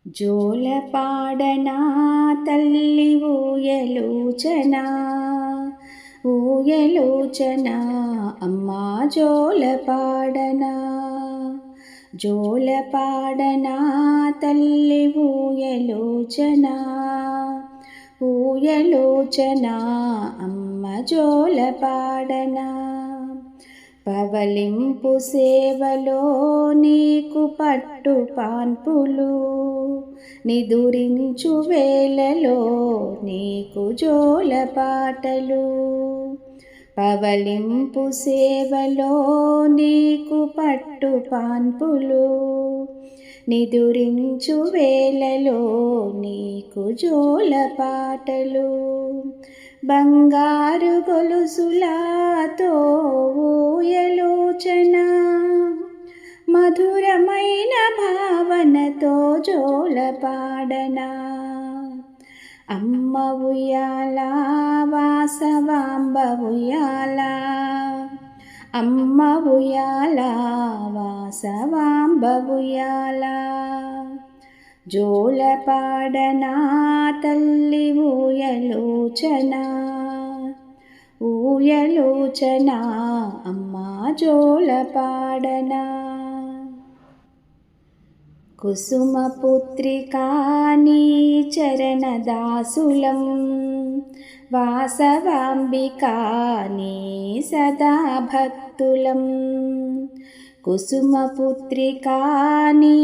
జోలపాడనా తల్లి ఊయలూచనా ఊయలూచనా అమ్మా జోలపాడనా జోలపాడనా తల్లి ఊయలూచనా ఊయలూచనా అమ్మ జోలపాడనా పవలింపు సేవలో నీకు పట్టు పాన్పులు నిదురించు వేళలో నీకు జోలపాటలు పవలింపు సేవలో నీకు పట్టు పాన్పులు నిదురించు వేళలో నీకు జోలపాటలు బంగారు గొలుసులాతో ఊయలూచనా మధురమైన భావనతో జోలపాడనా అమ్మ ఉయ్యాల వాసవాంబ ఉయ్యాల అమ్మ ఉయ్యాల వాసవాంబ ఉయ్యాల జోలపాడనా తల్లి ఊయలూచనా ఊయలూచనా అమ్మా జోలపాడనా కుసుమపుత్రికా నీ చరణదాసులం వాసవాంబికా నీ సదా భక్తులం కుసుమపుత్రికా నీ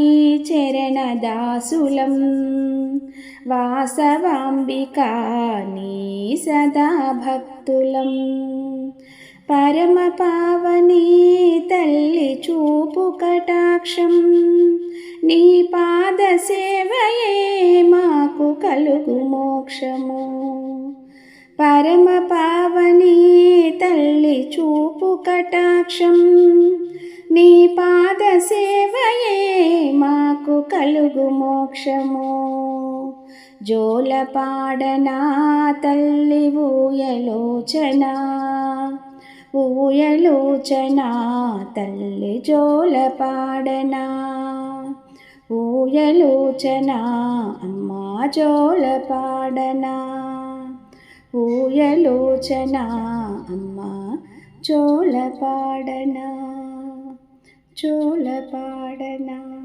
చరణదాసులం వాసవాంబికా నీ సదా భక్తులం పరమ పావని తల్లి చూపు కటాక్షం నీ పాద సేవయే మాకు కలుగు మోక్షము పరమ పావని తల్లి చూపు కటాక్షం నీ పాద సేవయే మాకు కలుగు మోక్షము జోలపాడనా తల్లి ఊయలూచనా ఊయలూచనా తల్లి జోలపాడనా ఊయలూచనా అమ్మా జోలపాడనా ఊయలూచనా అమ్మా జోలపాడనా జోలపాడనా.